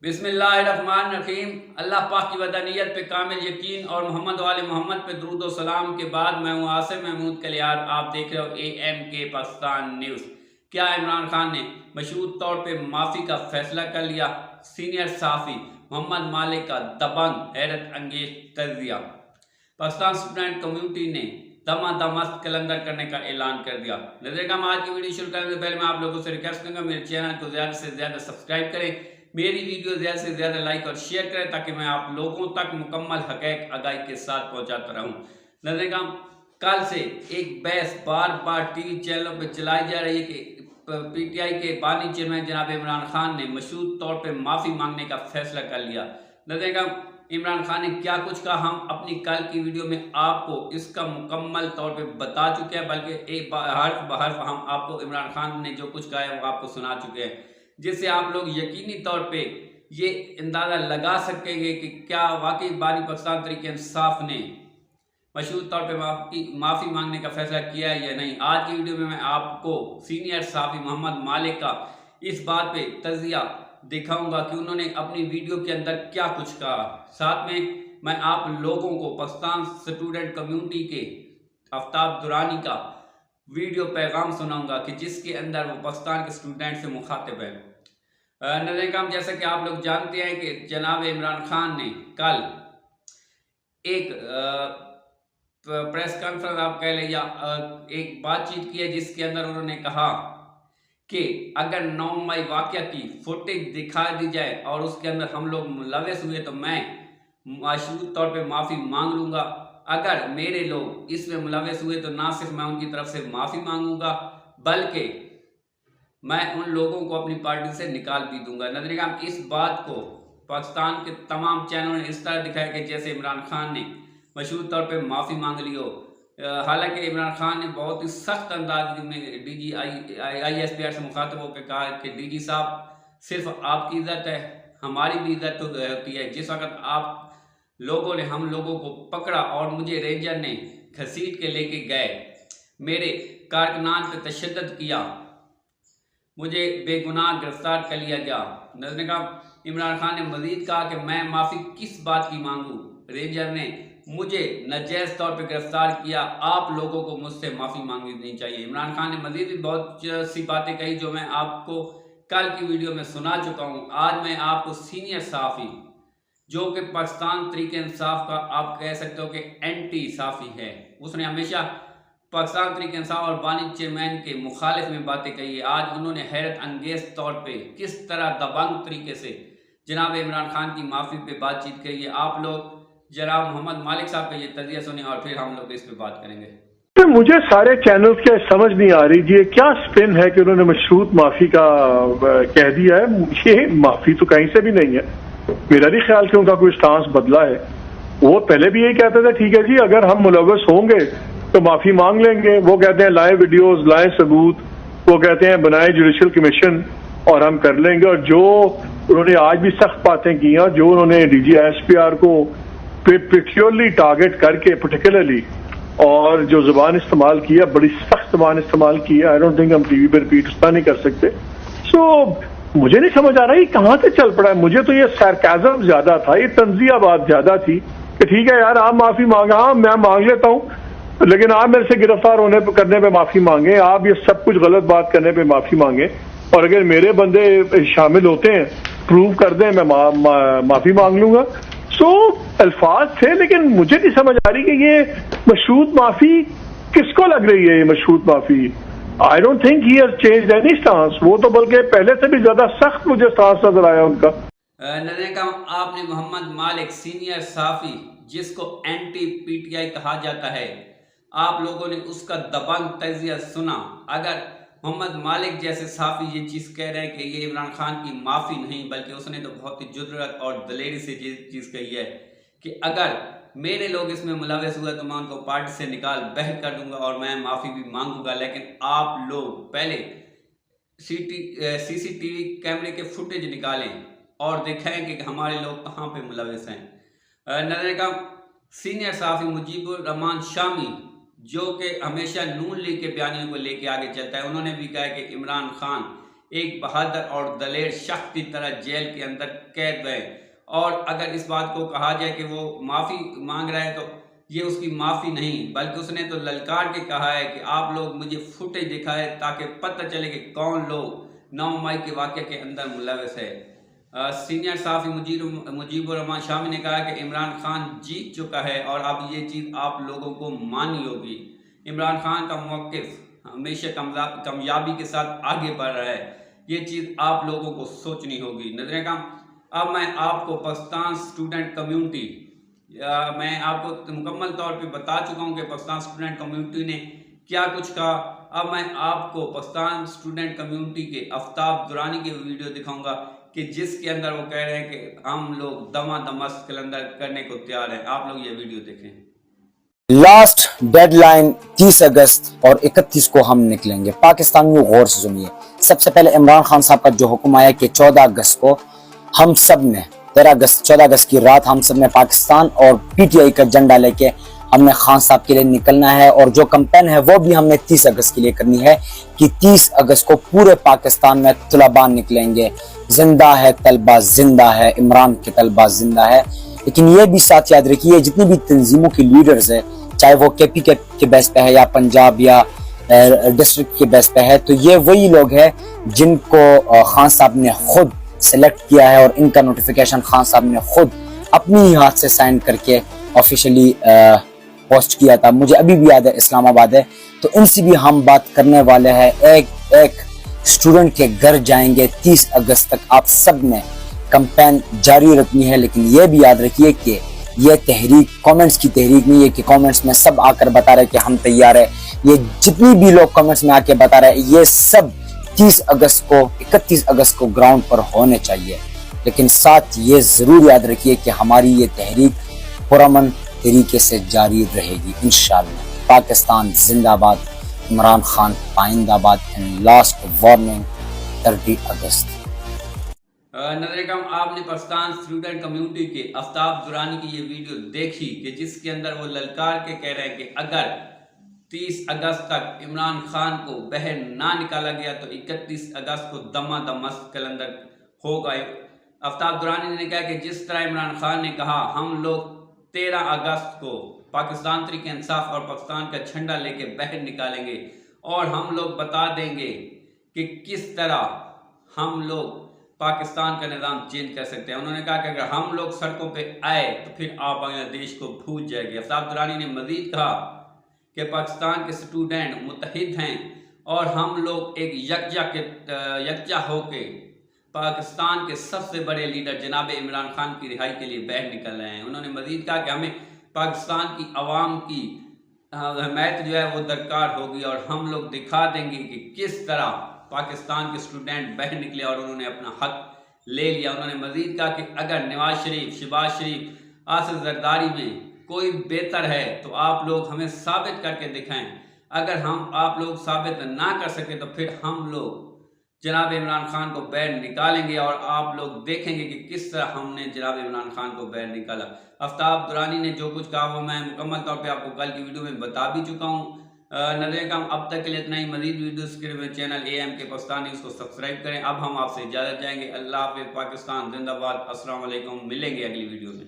बिस्मिल्लाहिर्रहमानिर्रहीम। अल्लाह पाक की वदानियत पे कामिल यकीन और मोहम्मद वाले मोहम्मद पे दुरूद व सलाम के बाद मैं हूँ आसिम महमूद कलियार। आप देख रहे हो AMK पाकिस्तान न्यूज़। क्या इमरान खान ने मशहूर तौर पे माफ़ी का फैसला कर लिया? सीनियर सहाफ़ी मोहम्मद मालिक का दबंग हैरत अंगेज तजिया। पाकिस्तान स्टूडेंट कम्युनिटी ने दमादमस्त कलंदर करने का ऐलान कर दिया। नजरेगाम आज की वीडियो शुरू करने से पहले मैं आप लोगों से रिक्वेस्ट करूंगा मेरे चैनल को ज़्यादा से ज़्यादा सब्सक्राइब करें, मेरी वीडियो ज़्यादा से ज़्यादा लाइक और शेयर करें ताकि मैं आप लोगों तक मुकम्मल हक़ैक़ आगाही के साथ पहुंचाता रहूं। नजरेगाम कल से एक बहस बार बार टीवी चैनलों पर चलाई जा रही है कि PTI के बानी चेयरमैन जनाब इमरान खान ने मशहूर तौर पर माफ़ी मांगने का फैसला कर लिया। नजरेगाम इमरान खान ने क्या कुछ कहा हम अपनी कल की वीडियो में आपको इसका मुकम्मल तौर पे बता चुके हैं, बल्कि एक हर्फ बहर्फ हम आपको इमरान खान ने जो कुछ कहा है वो आपको सुना चुके हैं, जिससे आप लोग यकीनी तौर पे ये अंदाज़ा लगा सकेंगे कि क्या वाकई बानी पाकिस्तान तहरीक इंसाफ ने मशहूर तौर पे माफ़ी मांगने का फैसला किया है या नहीं। आज की वीडियो में मैं आपको सीनियर सहाफ़ी मोहम्मद मालिक का इस बात पे तजिया दिखाऊंगा कि उन्होंने अपनी वीडियो के अंदर क्या कुछ कहा। साथ में मैं आप लोगों को पाकिस्तान स्टूडेंट कम्युनिटी के आफ्ताब दुरानी का वीडियो पैगाम सुनाऊंगा कि जिसके अंदर वो पाकिस्तान के स्टूडेंट से मुखातिब है। नज़रेगाम जैसा कि आप लोग जानते हैं कि जनाब इमरान खान ने कल एक प्रेस कॉन्फ्रेंस आप कह लें या एक बातचीत की है, जिसके अंदर उन्होंने कहा कि अगर 9 मई वाक़या की फुटेज दिखा दी जाए और उसके अंदर हम लोग मुलविस हुए तो मैं मशहूर तौर पे माफ़ी मांग लूँगा। अगर मेरे लोग इसमें मुलविस हुए तो ना सिर्फ मैं उनकी तरफ से माफ़ी मांगूंगा बल्कि मैं उन लोगों को अपनी पार्टी से निकाल भी दूंगा। नजरेगाम इस बात को पाकिस्तान के तमाम चैनलों ने इस तरह दिखाया कि जैसे इमरान खान ने मशहूर तौर पे माफ़ी मांग ली हो। हालांकि इमरान खान ने बहुत ही सख्त अंदाज में ISPR से मुखातब होकर कहा कि DG साहब सिर्फ आपकी इज्जत है, हमारी भी इज्जत तो होती है। जिस वक्त आप लोगों ने हम लोगों को पकड़ा और मुझे रेंजर ने घसीट के लेके गए, मेरे कारकुनान पे तशद्दुद किया, मुझे बेगुनाह गिरफ्तार कर लिया गया। नजरेगाम इमरान खान ने मजीद कहा कि मैं माफ़ी किस बात की मांगूँ, रेंजर ने मुझे नाजायज़ तौर पे गिरफ्तार किया, आप लोगों को मुझसे माफ़ी मांगनी चाहिए। इमरान खान ने मजीद भी बहुत सी बातें कही जो मैं आपको कल की वीडियो में सुना चुका हूँ। आज मैं आपको सीनियर सहाफ़ी जो कि पाकिस्तान तहरीक इंसाफ का आप कह सकते हो कि एंटी सहाफ़ी है, उसने हमेशा पाकिस्तान तहरीक इंसाफ और बानी चेयरमैन के मुखालिफ में बातें कही है। आज उन्होंने हैरत अंगेज तौर पे किस तरह दबंग तरीके से जनाब इमरान खान की माफ़ी पे बातचीत करी है। आप लोग जनाब मोहम्मद मालिक साहब का ये तजिया सुने और फिर हम लोग इस पे बात करेंगे। तो मुझे सारे चैनल्स के समझ नहीं आ रही ये क्या स्पिन है कि उन्होंने मशरूत माफ़ी का कह दिया है। ये माफ़ी तो कहीं से भी नहीं है, मेरा नहीं ख्याल कि उनका कोई स्टांस बदला है। वो पहले भी यही कहते थे ठीक है जी अगर हम मुलविस होंगे तो माफ़ी मांग लेंगे। वो कहते हैं लाए वीडियोस लाए सबूत, वो कहते हैं बनाए जुडिशल कमीशन और हम कर लेंगे। और जो उन्होंने आज भी सख्त बातें की हैं, जो उन्होंने DG ISPR को पिक्योरली टारगेट करके पर्टिकुलरली और जो जुबान इस्तेमाल की है, बड़ी सख्त जुबान इस्तेमाल की है। आई डोंट थिंक हम टीवी पर रिपीट उसका नहीं कर सकते। मुझे नहीं समझ आ रहा है कहाँ से चल पड़ा है। मुझे तो ये सरकाज़म ज्यादा था, ये तंजिया बात ज्यादा थी कि ठीक है यार आप माफी मांगा, हाँ मैं मांग लेता हूँ, लेकिन आप मेरे से गिरफ्तार होने करने पे माफी मांगे, आप ये सब कुछ गलत बात करने पे माफी मांगे, और अगर मेरे बंदे शामिल होते हैं प्रूव कर दें मैं माफी मांग लूंगा। अल्फाज थे, लेकिन मुझे नहीं समझ आ रही कि ये मशरूत माफी किसको लग रही है। ये मशरूत माफी I don't think he has changed any stance, वो तो बल्कि पहले से भी ज्यादा सख्त मुझे स्टांस नजर आया उनका। नजरेगाम आपने मोहम्मद मालिक सीनियर सहाफ़ी जिसको एंटी PTI कहा जाता है, आप लोगों ने उसका दबंग तजिया सुना। अगर मोहम्मद मालिक जैसे सहाफ़ी ये चीज़ कह रहे हैं कि ये इमरान खान की माफ़ी नहीं बल्कि उसने तो बहुत ही जुर्रत और दलेरी से ये चीज़ कही है कि अगर मेरे लोग इसमें मुलविस हुए तो मैं उनको पार्टी से निकाल बह कर दूंगा और मैं माफ़ी भी मांगूंगा, लेकिन आप लोग पहले CCTV कैमरे के फुटेज निकालें और दिखाएं कि हमारे लोग कहाँ पे मुलविस हैं। नजरेगाम सीनियर सहाफ़ी मुजीबुर रहमान शामी जो कि हमेशा नून लीग के बयानियों को लेके आगे चलता है, उन्होंने भी कहा कि इमरान खान एक बहादुर और दलेर शख्स की तरह जेल के अंदर कैद गए। और अगर इस बात को कहा जाए कि वो माफ़ी मांग रहा है तो ये उसकी माफ़ी नहीं, बल्कि उसने तो ललकार के कहा है कि आप लोग मुझे फुटेज दिखाए ताकि पता चले कि कौन लोग 9 मई के वाक़े के अंदर मुलविस है। सीनियर साफ़ी मुजीबुर रहमान शामी ने कहा कि इमरान खान जीत चुका है और अब ये चीज़ आप लोगों को माननी होगी। इमरान खान का मौक़िफ़ हमेशा कामयाबी के साथ आगे बढ़ रहा है, ये चीज़ आप लोगों को सोचनी होगी। नज़र काम अब मैं आपको पाकिस्तान स्टूडेंट कम्यूनिटी मैं आपको मुकम्मल तौर पे बता चुका हूँ कि पाकिस्तान स्टूडेंट कम्यूनिटी ने क्या कुछ कहा। अब मैं आपको पाकिस्तान स्टूडेंट कम्यूनिटी के आफ्ताब दुरानी की वीडियो दिखाऊंगा कि जिसके अंदर वो कह रहे हैं कि हम लोग दमादमस्त कलंदर करने को तैयार हैं। आप लोग ये वीडियो देखें। लास्ट डेडलाइन 30 अगस्त और 31 को हम निकलेंगे। पाकिस्तानियों गौर से सुनिए, सबसे पहले इमरान खान साहब का जो हुक्म आया कि 14 अगस्त को हम सब ने 14 अगस्त की रात हम सब ने पाकिस्तान और पीटीआई का झंडा लेके हमने खान साहब के लिए निकलना है। और जो कैंपेन है वो भी हमने 30 अगस्त के लिए करनी है कि 30 अगस्त को पूरे पाकिस्तान में तलबा निकलेंगे। जिंदा है तलबा, जिंदा है इमरान के तलबा, जिंदा है। लेकिन ये भी साथ याद रखिए, जितनी भी तंजीमों की लीडर्स है, चाहे वो केपी के बेस पे है या पंजाब या डिस्ट्रिक्ट के बेस पे है, तो ये वही लोग हैं जिनको खान साहब ने खुद सेलेक्ट किया है और इनका नोटिफिकेशन खान साहब ने खुद अपनी ही हाथ से साइन करके ऑफिशियली पोस्ट किया था। मुझे अभी भी याद है, इस्लामाबाद है। तो इनसे भी हम बात करने वाले हैं। एक एक स्टूडेंट के घर जाएंगे 30 अगस्त तक। आप सब ने कैंपेन जारी रखनी है, लेकिन ये भी याद रखिए कि ये तहरीक कमेंट्स की तहरीक नहीं है कि कमेंट्स में सब आकर बता रहे कि हम तैयार है। ये जितनी भी लोग कमेंट्स में आके बता रहे हैं, ये सब 30 अगस्त को 31 अगस्त को ग्राउंड पर होने चाहिए। लेकिन साथ ये जरूर याद रखिए कि हमारी ये तहरीक पुरअमन तरीके से जारी रहेगी इंशाअल्लाह। पाकिस्तान जिंदाबाद, इमरान खान पाइंदाबाद। एंड लास्ट वार्निंग 30 अगस्त। नजर कम आपने पाकिस्तान स्टूडेंट कम्युनिटी के आफ्ताब दुरानी की ये वीडियो देखी कि जिसके अंदर वो ललकार के कह रहे हैं कि अगर 30 अगस्त तक इमरान खान को बाहर ना निकाला गया तो 31 अगस्त को दमादमस्त कलंदर होगा। आफ्ताब दुरानी ने कहा कि जिस तरह इमरान खान ने कहा हम लोग 13 अगस्त को पाकिस्तान तहरीक इंसाफ और पाकिस्तान का झंडा लेके बाहर निकालेंगे और हम लोग बता देंगे कि किस तरह हम लोग पाकिस्तान का निज़ाम चेंज कर सकते हैं। उन्होंने कहा कि अगर हम लोग सड़कों पे आए तो फिर आप बांग्लादेश को भूल जाएंगे। आफ्ताब दुरानी ने मजीद कहा कि पाकिस्तान के स्टूडेंट मुत्तहिद हैं और हम लोग एक यकजा होके पाकिस्तान के सबसे बड़े लीडर जनाब इमरान खान की रिहाई के लिए बाहर निकल रहे हैं। उन्होंने मजीद कहा कि हमें पाकिस्तान की आवाम की हिमायत जो है वो दरकार होगी और हम लोग दिखा देंगे कि किस तरह पाकिस्तान के स्टूडेंट बाहर निकले और उन्होंने अपना हक ले लिया। उन्होंने मजीद कहा कि अगर नवाज शरीफ, शहबाज शरीफ, आसिफ जरदारी में कोई बेहतर है तो आप लोग हमें साबित करके दिखाएं। अगर हम आप लोग साबित ना कर सके तो फिर हम लोग जनाब इमरान खान को बाहर निकालेंगे और आप लोग देखेंगे कि किस तरह हमने जनाब इमरान खान को बाहर निकाला। आफ्ताब दुरानी ने जो कुछ कहा वो मैं मुकम्मल तौर पे आपको कल की वीडियो में बता भी चुका हूँ। नजर कम अब तक के लिए इतना ही। मजीद वीडियोस के लिए चैनल AM के पाकिस्तान न्यूज़ को सब्सक्राइब करें। अब हम आपसे इजाज़त चाहेंगे। अल्लाह हाफ़िज़। पाकिस्तान जिंदाबाद। अस्सलाम वालेकुम। मिलेंगे अगली वीडियो में।